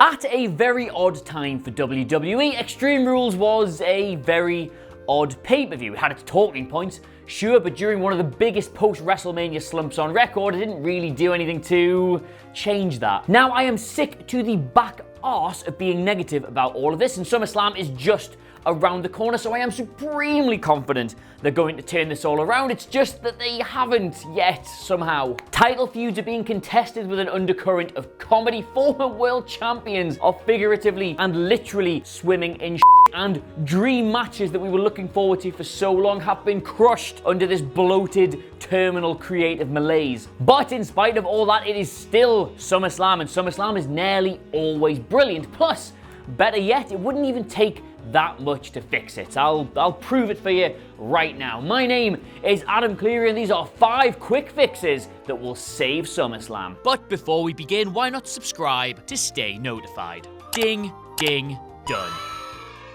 At a very odd time for WWE, Extreme Rules was a very odd pay-per-view. It had its talking points, sure, but during one of the biggest post-WrestleMania slumps on record, it didn't really do anything to change that. Now, I am sick to the back arse of being negative about all of this, and SummerSlam is just around the corner, so I am supremely confident they're going to turn this all around. It's just that they haven't yet, somehow. Title feuds are being contested with an undercurrent of comedy. Former world champions are figuratively and literally swimming in shit, and dream matches that we were looking forward to for so long have been crushed under this bloated, terminal creative malaise. But in spite of all that, it is still SummerSlam, and SummerSlam is nearly always brilliant. Plus, better yet, it wouldn't even take that much to fix it. I'll prove it for you right now. My name is Adam Cleary, and these are 5 quick fixes that will save SummerSlam. But before we begin, why not subscribe to stay notified? Ding, ding, done.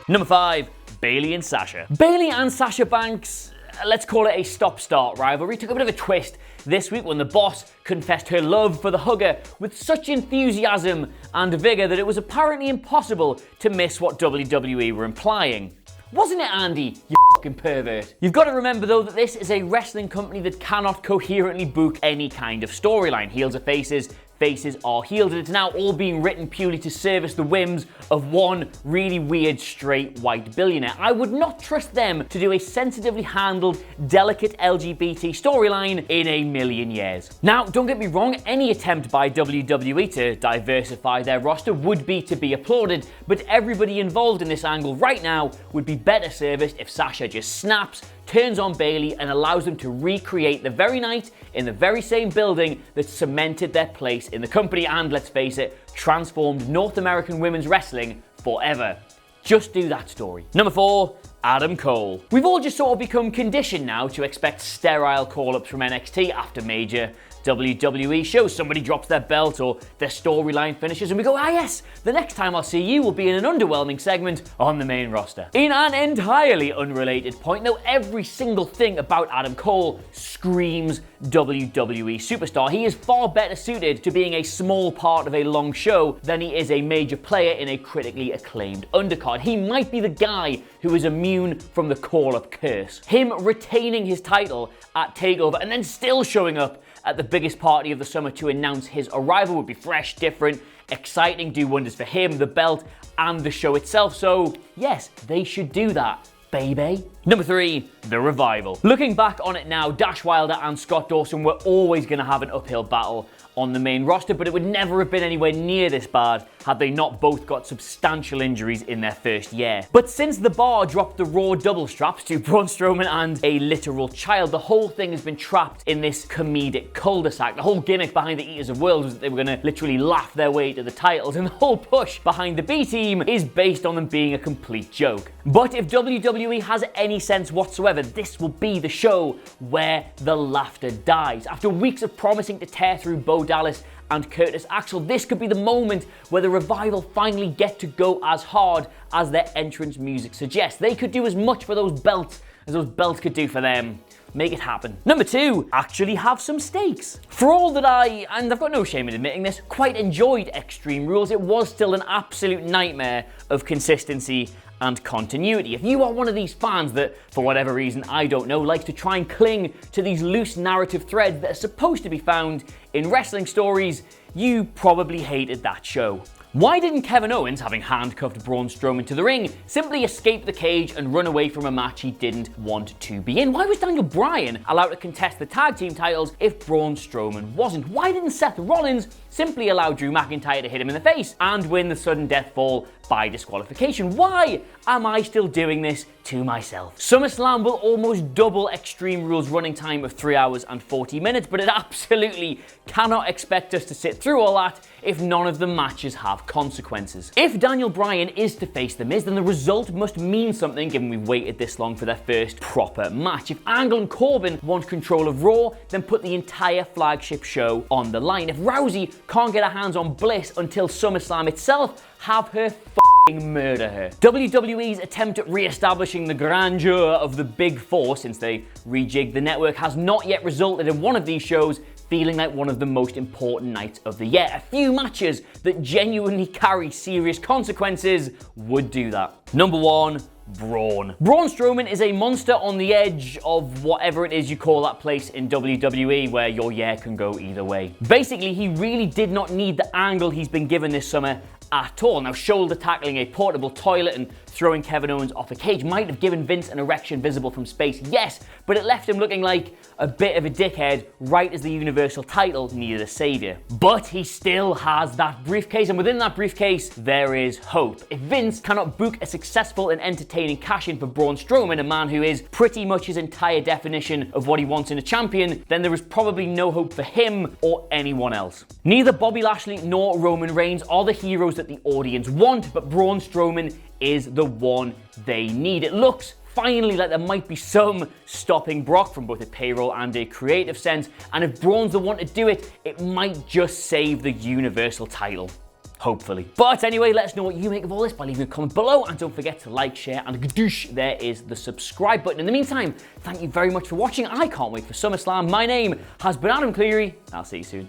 Number 5, Bayley and Sasha. Bayley and Sasha Banks, let's call it a stop-start rivalry, took a bit of a twist this week when the boss confessed her love for the hugger with such enthusiasm and vigour that it was apparently impossible to miss what WWE were implying. Wasn't it, Andy, you fucking pervert? You've got to remember, though, that this is a wrestling company that cannot coherently book any kind of storyline. Heels are faces, faces are heels, and it's now all being written purely to service the whims of one really weird straight white billionaire. I would not trust them to do a sensitively handled, delicate LGBT storyline in a million years. Now, don't get me wrong, any attempt by WWE to diversify their roster would be to be applauded, but everybody involved in this angle right now would be better serviced if Sasha just snaps, turns on Bayley, and allows them to recreate the very night in the very same building that cemented their place in the company and, let's face it, transformed North American women's wrestling forever. Just do that story. Number 4, Adam Cole. We've all just sort of become conditioned now to expect sterile call-ups from NXT after major WWE shows. Somebody drops their belt or their storyline finishes and we go, ah yes, the next time I'll see you will be in an underwhelming segment on the main roster. In an entirely unrelated point though, every single thing about Adam Cole screams WWE superstar. He is far better suited to being a small part of a long show than he is a major player in a critically acclaimed undercard. He might be the guy who is immune from the call-up curse. Him retaining his title at TakeOver and then still showing up at the biggest party of the summer to announce his arrival would be fresh, different, exciting, do wonders for him, the belt, and the show itself. So yes, they should do that, baby. Number 3, The Revival. Looking back on it now, Dash Wilder and Scott Dawson were always going to have an uphill battle on the main roster, but it would never have been anywhere near this bad had they not both got substantial injuries in their first year. But since The Bar dropped the Raw double straps to Braun Strowman and a literal child, the whole thing has been trapped in this comedic cul-de-sac. The whole gimmick behind the Eaters of Worlds was that they were going to literally laugh their way to the titles, and the whole push behind the B team is based on them being a complete joke. But if WWE has any sense whatsoever, this will be the show where the laughter dies. After weeks of promising to tear through Bo Dallas and Curtis Axel, this could be the moment where the Revival finally get to go as hard as their entrance music suggests. They could do as much for those belts as those belts could do for them. Make it happen. Number 2, actually have some stakes. For all that and I've got no shame in admitting this, quite enjoyed Extreme Rules, it was still an absolute nightmare of consistency and continuity. If you are one of these fans that, for whatever reason, I don't know, likes to try and cling to these loose narrative threads that are supposed to be found in wrestling stories, you probably hated that show. Why didn't Kevin Owens, having handcuffed Braun Strowman to the ring, simply escape the cage and run away from a match he didn't want to be in? Why was Daniel Bryan allowed to contest the tag team titles if Braun Strowman wasn't? Why didn't Seth Rollins simply allow Drew McIntyre to hit him in the face and win the sudden death fall by disqualification? Why am I still doing this to myself? SummerSlam will almost double Extreme Rules running time of 3 hours and 40 minutes, but it absolutely cannot expect us to sit through all that if none of the matches have consequences. If Daniel Bryan is to face The Miz, then the result must mean something given we've waited this long for their first proper match. If Angle and Corbin want control of Raw, then put the entire flagship show on the line. If Rousey can't get her hands on Bliss until SummerSlam itself, have her murder her. WWE's attempt at re-establishing the grandeur of the Big Four since they rejigged the network has not yet resulted in one of these shows feeling like one of the most important nights of the year. A few matches that genuinely carry serious consequences would do that. Number 1, Braun. Braun Strowman is a monster on the edge of whatever it is you call that place in WWE where your year can go either way. Basically, he really did not need the angle he's been given this summer at all. Now, shoulder tackling a portable toilet and throwing Kevin Owens off a cage might have given Vince an erection visible from space, yes, but it left him looking like a bit of a dickhead right as the Universal title needed a savior. But he still has that briefcase, and within that briefcase, there is hope. If Vince cannot book a successful and entertaining cash-in for Braun Strowman, a man who is pretty much his entire definition of what he wants in a champion, then there is probably no hope for him or anyone else. Neither Bobby Lashley nor Roman Reigns are the heroes that the audience want, but Braun Strowman is the one they need. It looks finally like there might be some stopping Brock from both a payroll and a creative sense, and if Braun's the one to do it, it might just save the Universal title. Hopefully. But anyway, let us know what you make of all this by leaving a comment below, and don't forget to like, share, and gadoosh, there is the subscribe button. In the meantime, thank you very much for watching. I can't wait for SummerSlam. My name has been Adam Cleary. I'll see you soon.